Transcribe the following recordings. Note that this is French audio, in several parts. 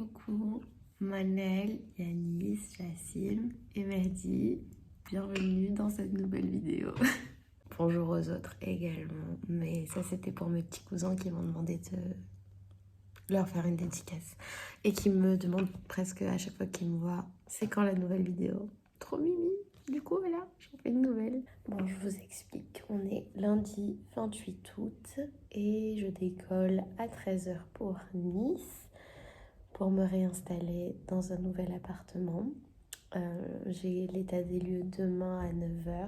Coucou, Manel, Yanis, Jassim et Mehdi, bienvenue dans cette nouvelle vidéo. Bonjour aux autres également, mais ça c'était pour mes petits cousins qui m'ont demandé de leur faire une dédicace et qui me demandent presque à chaque fois qu'ils me voient, c'est quand la nouvelle vidéo? Trop mimi. Du coup voilà, j'en fais une nouvelle. Bon, je vous explique, on est lundi 28 août et je décolle à 13h pour Nice pour me réinstaller dans un nouvel appartement. J'ai l'état des lieux demain à 9h,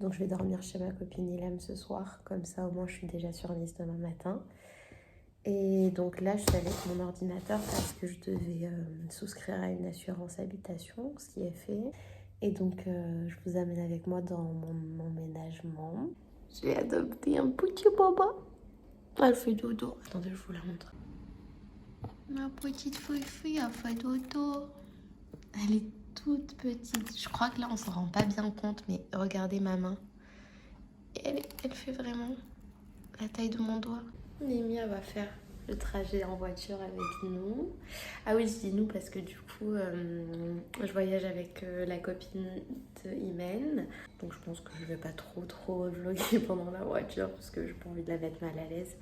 donc je vais dormir chez ma copine Ilham ce soir, comme ça au moins je suis déjà sur Nice demain matin. Et donc là je suis avec mon ordinateur parce que je devais souscrire à une assurance habitation, ce qui est fait. Et donc je vous amène avec moi dans mon emménagement. J'ai adopté un petit boba. Elle fait dodo. Attendez, je vous la montre. Ma petite fille a fait dodo. Elle est toute petite. Je crois que là on s'en rend pas bien compte, mais regardez ma main. Et elle fait vraiment la taille de mon doigt. Némia va faire le trajet en voiture avec nous. Ah oui, je dis nous parce que du coup, je voyage avec la copine de Imen. Donc je pense que je vais pas trop vlogger pendant la voiture parce que j'ai pas envie de la mettre mal à l'aise.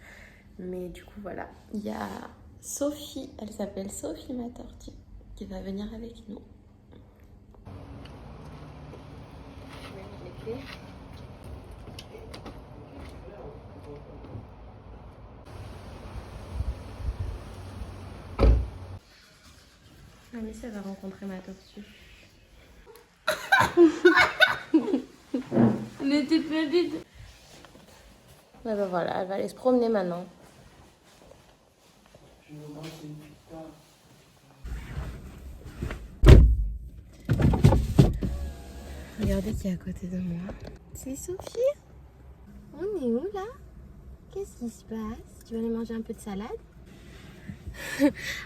Mais du coup, voilà. Il y a Sophie, elle s'appelle Sophie ma tortue, qui va venir avec nous. Je vais mettre les clés. Mais ça va rencontrer ma tortue. Elle était petite. Ouais, bah voilà, elle va aller se promener maintenant. Regardez qui est à côté de moi. C'est Sophie. On est où là? Qu'est-ce qui se passe? Tu vas aller manger un peu de salade?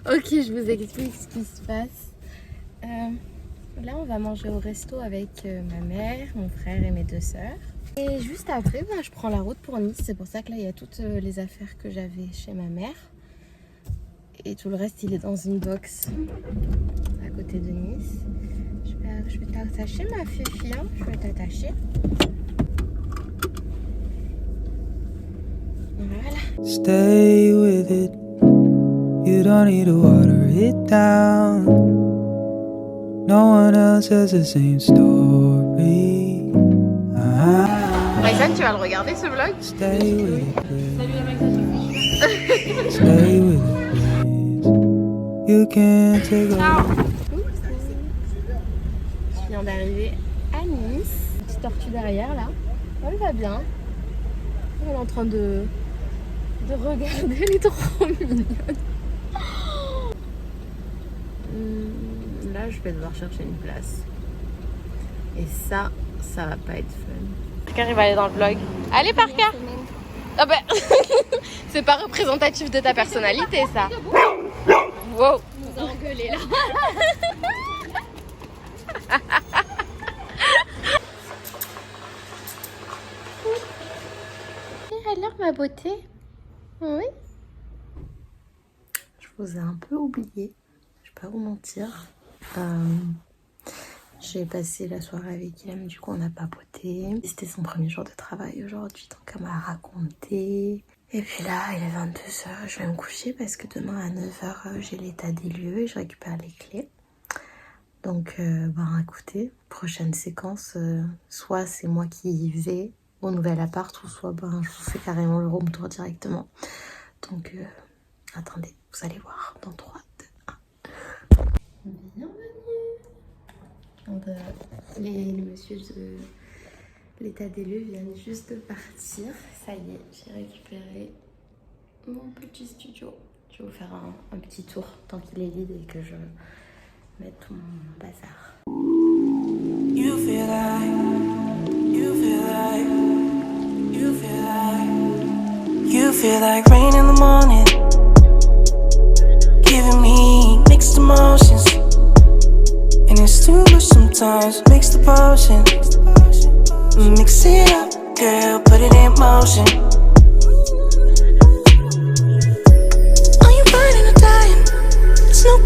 Ok, je vous explique ce qui se passe. Là, on va manger au resto avec ma mère, mon frère et mes deux sœurs. Et juste après, je prends la route pour Nice. C'est pour ça que là, il y a toutes les affaires que j'avais chez ma mère. Et tout le reste, il est dans une box à côté de Nice. Je vais t'attacher, ma fifi. Hein, je vais t'attacher. Voilà. Stay with it. You don't need to water it down. No one else has the same story. Maïsan, tu vas le regarder ce vlog? Stay with it, please. Stay with it, please. You can't take over. Je viens d'arriver à Nice. Une petite tortue derrière là. Elle va bien. Elle est en train de regarder, elle est trop mignonne. Là, je vais devoir chercher une place. Et ça va pas être fun. Parker, il va aller dans le vlog. Allez, Parker! Ah bah, c'est pas représentatif de ta personnalité, ça. Wow! On nous a engueulé là. Alors, ma beauté? Oui? Je vous ai un peu oublié. Je vais pas vous mentir. J'ai passé la soirée avec Ilham, du coup on a papoté. C'était son premier jour de travail aujourd'hui, donc elle m'a raconté. Et puis là, il est 22h, je vais me coucher parce que demain à 9h, j'ai l'état des lieux et je récupère les clés. Donc, écoutez, prochaine séquence, soit c'est moi qui y vais au nouvel appart, ou soit je vous fais carrément le room tour directement. Donc, attendez, vous allez voir dans 3, 2, 1. Bienvenue. Les messieurs de l'état des lieux viennent juste de partir. Ça y est, j'ai récupéré mon petit studio. Je vais vous faire un petit tour tant qu'il est vide et que je mette tout mon bazar. You feel like rain in the morning, giving me mixed emotions. And it's too much sometimes, mix the potion. Mix it up, girl, put it in motion. Are you finding a dying? There's no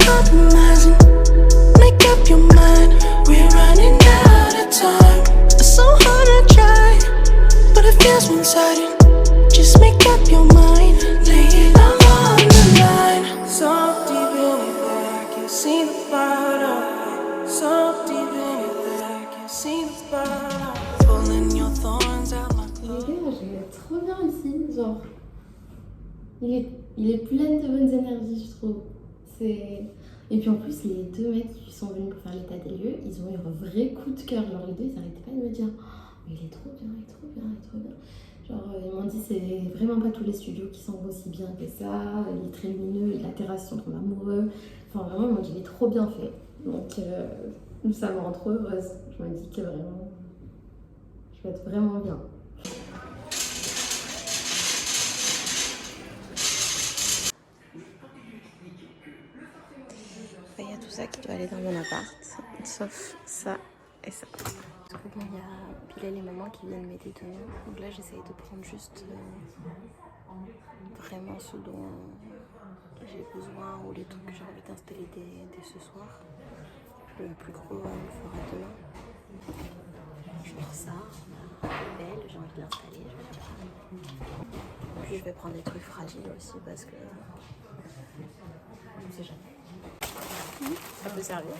Il est plein de bonnes énergies, je trouve. Et puis en plus, les deux mecs qui sont venus pour faire l'état des lieux, ils ont eu un vrai coup de cœur. Genre les deux, ils n'arrêtaient pas de me dire oh, mais il est trop bien, il est trop bien, il est trop bien. Genre ils m'ont dit c'est vraiment pas tous les studios qui sont aussi bien que ça. Il est très lumineux, la terrasse sont trop amoureux. Enfin vraiment, ils m'ont dit il est trop bien fait. Donc ça me rend trop heureuse. Je me dis que vraiment, je vais être vraiment bien. Il y a tout ça qui doit aller dans mon appart, sauf ça et ça. Parce que bon, il y a Bilal et maman qui viennent m'aider demain. Donc là, j'essaye de prendre juste vraiment ce dont j'ai besoin ou les trucs que j'ai envie d'installer dès ce soir. Le plus gros, on le fera demain. Genre ça, belle, j'ai envie de l'installer. Puis je vais prendre des trucs fragiles aussi parce que on sait jamais. Ça peut servir.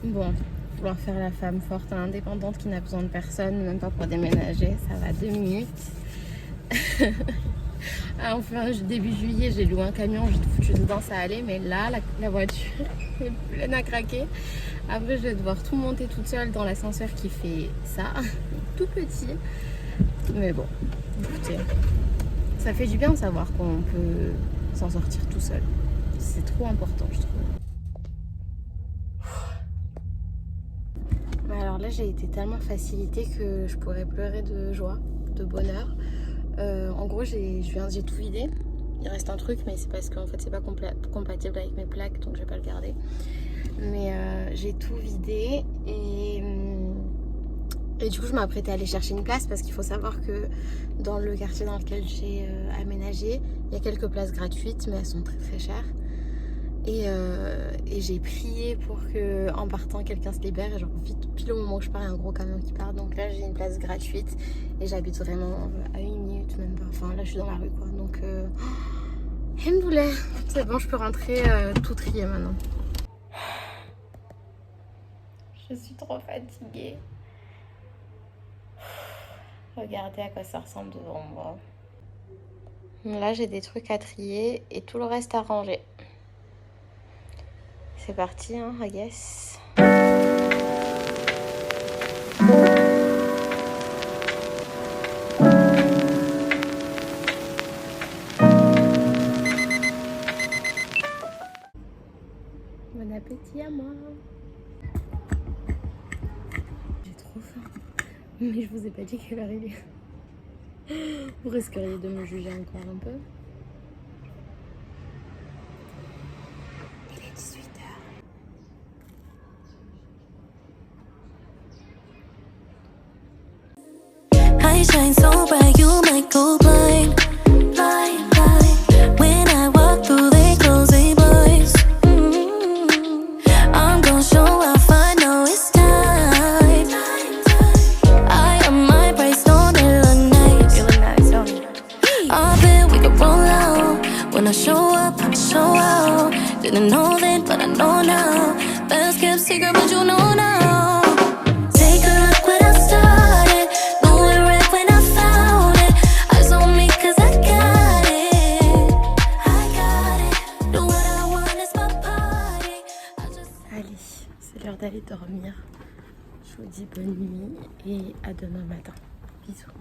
Bon, vouloir faire la femme forte et indépendante qui n'a besoin de personne, même pas pour déménager, ça va 2 minutes. Enfin, début juillet, j'ai loué un camion, j'ai tout foutu dedans, ça allait, mais là, la voiture est pleine à craquer. Après, je vais devoir tout monter toute seule dans l'ascenseur qui fait ça, tout petit. Mais bon, écoutez, ça fait du bien de savoir qu'on peut s'en sortir tout seul. C'est trop important, je trouve. Alors là, j'ai été tellement facilitée que je pourrais pleurer de joie, de bonheur. En gros, j'ai tout vidé. Il reste un truc, mais c'est parce qu'en fait, c'est pas compatible avec mes plaques, donc je vais pas le garder. Mais j'ai tout vidé et du coup, je m'apprêtais à aller chercher une place parce qu'il faut savoir que dans le quartier dans lequel j'ai aménagé, il y a quelques places gratuites, mais elles sont très très chères. Et j'ai prié pour que en partant quelqu'un se libère et genre vite pile au moment où je pars il y a un gros camion qui part, donc là j'ai une place gratuite et j'habite vraiment à 1 minute même pas, enfin là je suis dans la rue quoi, donc alhamdoulilah, c'est bon, je peux rentrer tout trier maintenant. Je suis trop fatiguée. Regardez à quoi ça ressemble devant moi. Là j'ai des trucs à trier et tout le reste à ranger. C'est parti, hein, I guess. Bon appétit à moi. J'ai trop faim. Mais je vous ai pas dit quelle heure il est. Vous risqueriez de me juger encore un peu. I shine so bright, you might go blind, blind, blind. When I walk through, they close their blinds. I'm gonna show off, I know it's time. I am my price, don't it look nice? You look nice, don't you? I bet we could roll out. When I show up, I show out. Didn't know then, but I know now. Best kept secret, but you know now. Take a look what I started. D'aller dormir. Je vous dis bonne nuit et à demain matin. Bisous.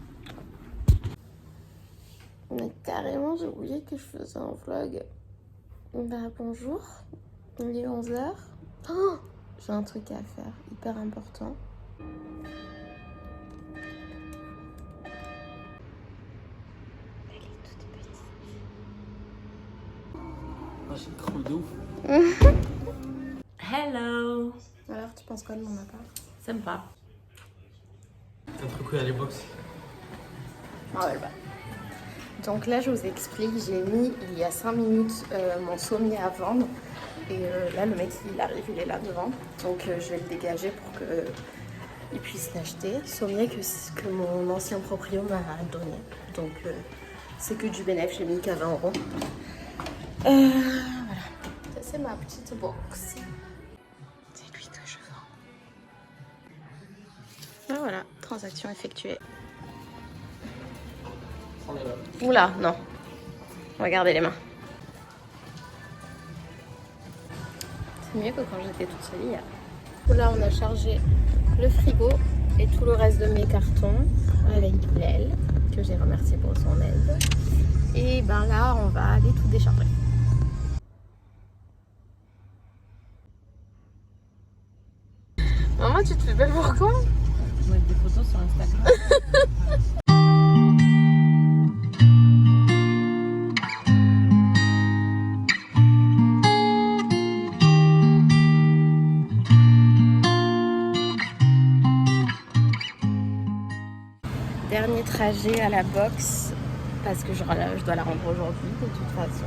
Mais carrément, j'ai oublié que je faisais un vlog. Bah bonjour, il est 11h. Oh, j'ai un truc à faire, hyper important. Elle est toute petite. Ah, j'ai une creux de ouf. Hello. Alors, tu penses quoi de mon appart? Sympa. T'as trop cru à les box. Ah ouais, bah. Donc là, je vous explique, j'ai mis il y a 5 minutes mon sommier à vendre. Et là, le mec, il arrive, il est là devant. Donc je vais le dégager pour qu'il puisse l'acheter. Sommier que mon ancien proprio m'a donné. Donc c'est que du bénéfice, j'ai mis qu'à 20 €. Voilà, ça c'est ma petite box. C'est lui que je vends. Ah, voilà, transaction effectuée. Oula, non. Regardez les mains. C'est mieux que quand j'étais toute seule hier. Là, on a chargé le frigo et tout le reste de mes cartons avec Bilal, que j'ai remercié pour son aide. Et ben là, on va aller tout décharger. Maman, tu te fais belle pour quand? Je vais mettre des photos sur Instagram. Dernier trajet à la box parce que je dois la rendre aujourd'hui de toute façon.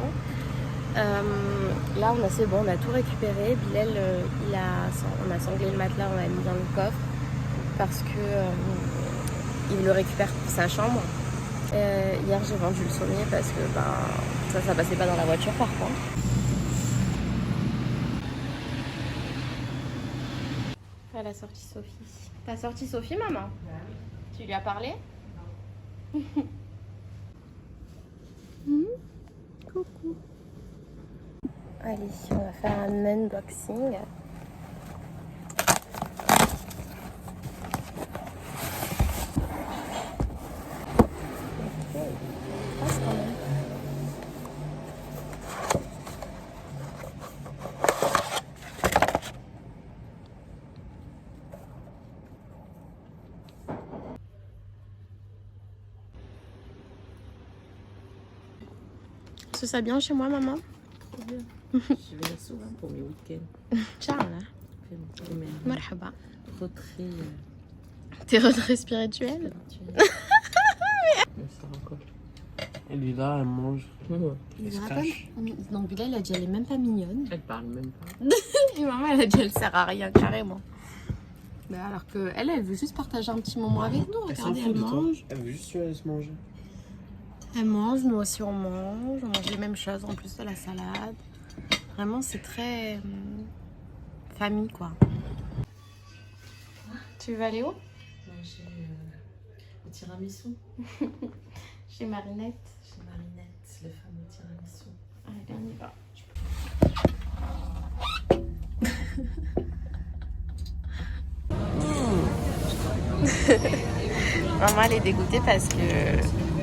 Là c'est bon, on a tout récupéré. Bilal, on a sanglé le matelas, on l'a mis dans le coffre parce que il le récupère pour sa chambre. Hier j'ai vendu le sommier parce que ça passait pas dans la voiture par contre. Elle a sorti Sophie. T'as sorti Sophie, maman? Tu lui as parlé? Coucou. Allez, on va faire un unboxing. Passe quand même. C'est ça bien chez moi, maman? Trop bien. Je vais souvent pour mes week-ends. Inch'Allah. Marhaba. Retrait. Tes retraits spirituels? Elle est là, elle mange. Elle se cache. Donc Bilal, elle a dit elle est même pas mignonne. Elle parle même pas. Et maman, elle a dit elle sert à rien, carrément. Mais alors que elle veut juste partager un petit moment avec nous. Regardez, elle mange. Elle veut juste se manger. Elle mange, nous aussi on mange les mêmes choses en plus de la salade. Vraiment c'est très famille quoi. Tu veux aller où? Manger le tiramisu. Chez Marinette. Chez Marinette, le fameux tiramisu. Allez, on y va. Maman elle est dégoûtée parce que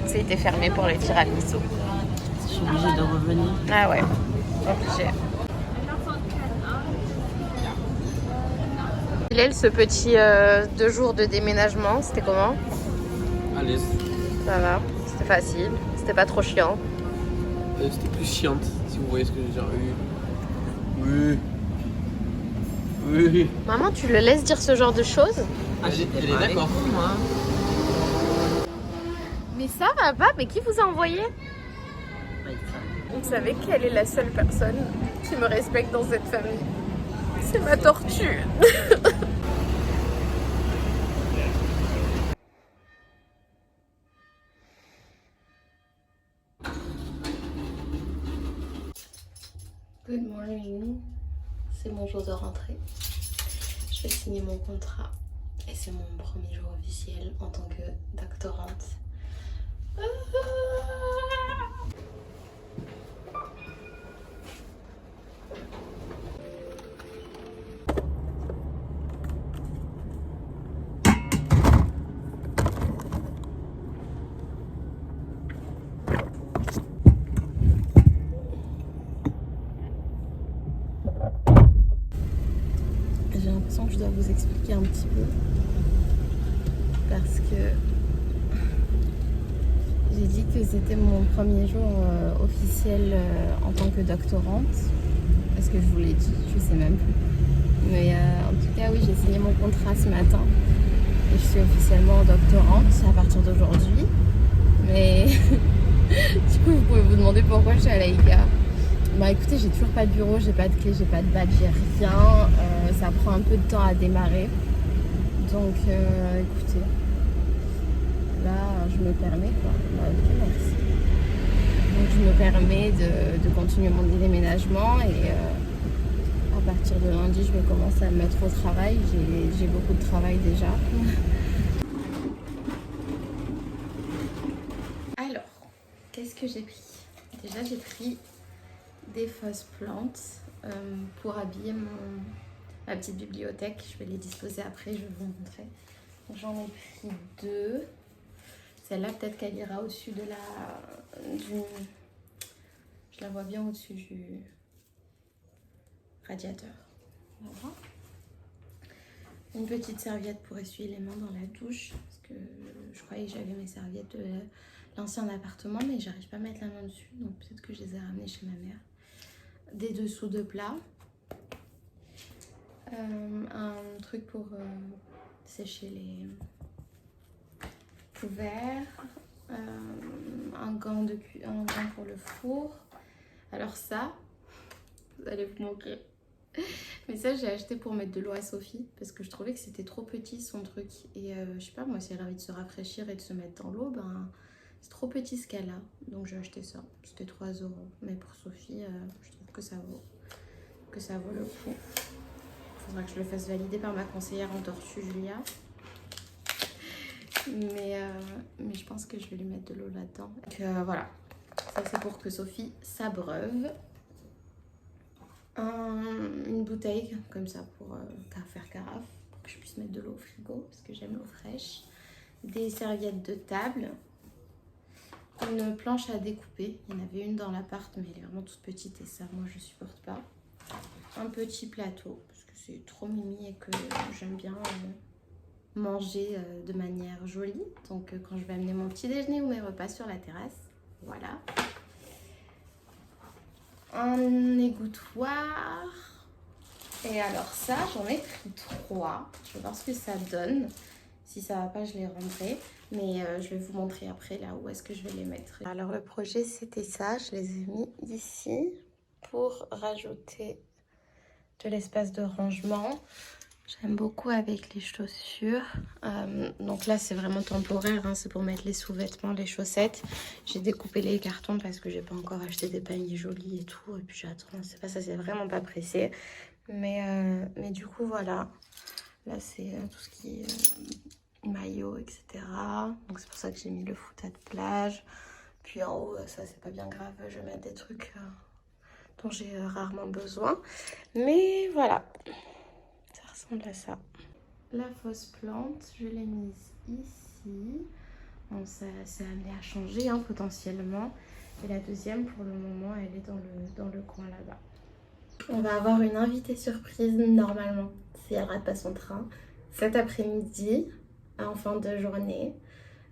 c'était fermé pour le tiramisu. Je suis obligée de revenir. Ah ouais, obligée. Bilal, ce petit 2 jours de déménagement, c'était comment? Allez. Ça va, c'était facile, c'était pas trop chiant. C'était plus chiante, si vous voyez ce que je veux dire. Oui. Oui. Maman, tu le laisses dire ce genre de choses? Ah, elle est d'accord. Moi. Mais ça va pas, mais qui vous a envoyé? Vous savez quelle est la seule personne qui me respecte dans cette famille? C'est ma tortue. Good morning. C'est mon jour de rentrée. Je vais signer mon contrat. Et c'est mon premier jour officiel en tant que doctorante. J'ai l'impression que je dois vous expliquer un petit peu parce que j'ai dit que c'était mon premier jour officiel en tant que doctorante. Est-ce que je vous l'ai dit? Je sais même plus. Mais en tout cas, oui, j'ai signé mon contrat ce matin et je suis officiellement doctorante à partir d'aujourd'hui. Mais Du coup, vous pouvez vous demander pourquoi je suis à l'AICA. Bah écoutez, j'ai toujours pas de bureau, j'ai pas de clé, j'ai pas de badge, j'ai rien. Ça prend un peu de temps à démarrer. Donc écoutez, là je me permets quoi. Bah, ok, merci. Donc je me permets de continuer mon déménagement et à partir de lundi, je vais commencer à me mettre au travail. J'ai beaucoup de travail déjà. Alors, qu'est-ce que j'ai pris? Déjà, j'ai pris des fausses plantes pour habiller ma petite bibliothèque. Je vais les disposer après, je vais vous montrer. J'en ai pris 2. Celle-là, peut-être qu'elle ira au-dessus de je la vois bien au-dessus du radiateur. Voilà. Une petite serviette pour essuyer les mains dans la douche. Parce que je croyais que j'avais mes serviettes de l'ancien appartement, mais j'arrive pas à mettre la main dessus. Donc peut-être que je les ai ramenées chez ma mère. Des dessous de plat. Un truc pour sécher les couverts. Un gant pour le four. Alors ça, vous allez vous moquer. Mais ça, j'ai acheté pour mettre de l'eau à Sophie parce que je trouvais que c'était trop petit son truc. Et je sais pas, moi, si elle a envie de se rafraîchir et de se mettre dans l'eau, ben c'est trop petit ce qu'elle a. Donc j'ai acheté ça. C'était 3 €. Mais pour Sophie, je trouve que ça vaut le coup. Il faudra que je le fasse valider par ma conseillère en tortue, Julia. Mais je pense que je vais lui mettre de l'eau là-dedans. Donc voilà, ça c'est pour que Sophie s'abreuve. Une bouteille comme ça pour faire carafe, pour que je puisse mettre de l'eau au frigo parce que j'aime l'eau fraîche. Des serviettes de table. Une planche à découper. Il y en avait une dans l'appart mais elle est vraiment toute petite et ça moi je supporte pas. Un petit plateau parce que c'est trop mimi et que j'aime bien manger de manière jolie. Donc quand je vais amener mon petit déjeuner ou mes repas sur la terrasse, voilà. Un égouttoir. Et alors ça, j'en ai pris 3. Je vais voir ce que ça donne. Si ça va pas, je les rendrai. Mais je vais vous montrer après là où est-ce que je vais les mettre. Alors le projet, c'était ça. Je les ai mis ici pour rajouter de l'espace de rangement. J'aime beaucoup avec les chaussures. Donc là, c'est vraiment temporaire. Hein, c'est pour mettre les sous-vêtements, les chaussettes. J'ai découpé les cartons parce que j'ai pas encore acheté des paniers jolis et tout. Et puis j'attends. C'est pas ça, c'est vraiment pas pressé. Mais du coup, voilà. Là, c'est tout ce qui est maillot, etc. Donc c'est pour ça que j'ai mis le fouta de plage. Puis en haut, ça, c'est pas bien grave. Je vais mettre des trucs dont j'ai rarement besoin. Mais voilà. Ça ressemble à ça. La fausse plante, je l'ai mise ici. Bon, ça s'est amené à changer hein, potentiellement. Et la deuxième, pour le moment, elle est dans le coin là-bas. On va avoir une invitée surprise normalement, si elle rate pas son train, cet après-midi, en fin de journée.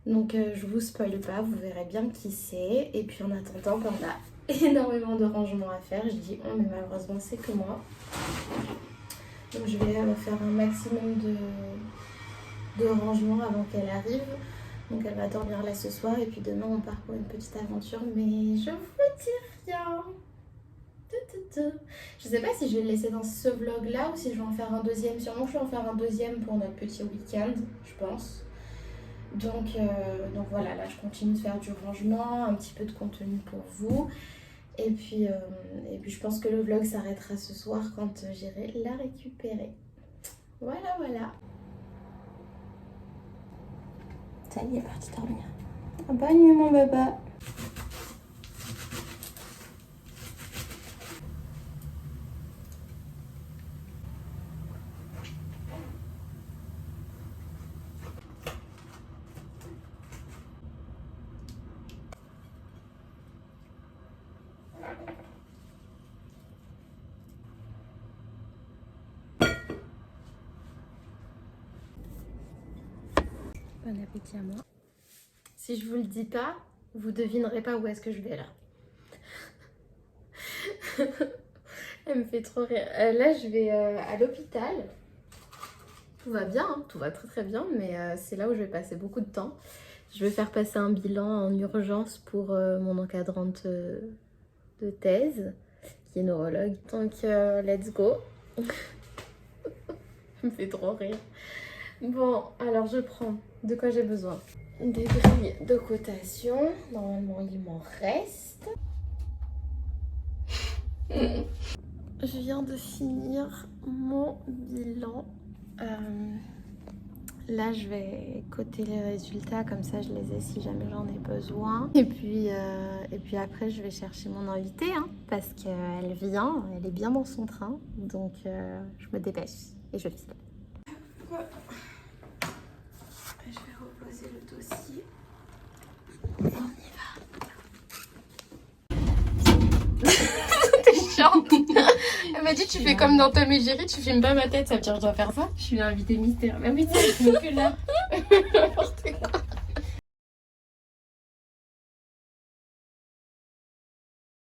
Donc je vous spoil pas, vous verrez bien qui c'est. Et puis en attendant, on a énormément de rangements à faire. Je dis on, mais malheureusement c'est que moi. Donc je vais faire un maximum de rangement avant qu'elle arrive. Donc elle va dormir là ce soir et puis demain on part pour une petite aventure. Mais je vous dis rien. Je sais pas si je vais le laisser dans ce vlog là ou si je vais en faire un deuxième. Sûrement que je vais en faire un deuxième pour notre petit week-end, je pense. Donc voilà, là je continue de faire du rangement, un petit peu de contenu pour vous. Et puis je pense que le vlog s'arrêtera ce soir quand j'irai la récupérer. Voilà, voilà. Ça y est, parti dormir. Bonne nuit mon baba. Bon appétit à moi. Si je vous le dis pas, vous devinerez pas où est-ce que je vais là. Elle me fait trop rire. Là, je vais à l'hôpital. Tout va bien, hein, tout va très très bien, mais c'est là où je vais passer beaucoup de temps. Je vais faire passer un bilan en urgence pour mon encadrante de thèse, qui est neurologue. Donc, let's go. Ça me fait trop rire. Bon, alors je prends de quoi j'ai besoin. Des grilles de cotation. Normalement, il m'en reste. Je viens de finir mon bilan. Là, je vais coter les résultats, comme ça je les ai si jamais j'en ai besoin. Et puis après, je vais chercher mon invitée, hein, parce qu'elle vient, elle est bien dans son train. Donc, je me dépêche et je file. Je vais reposer le dossier. On y va. T'es chiante. Elle m'a dit, tu fais comme dans Tom et Jerry, tu filmes pas ma tête, ça veut dire que je dois faire ça. Je suis l'invité mystère. Mais oui, je suis que là.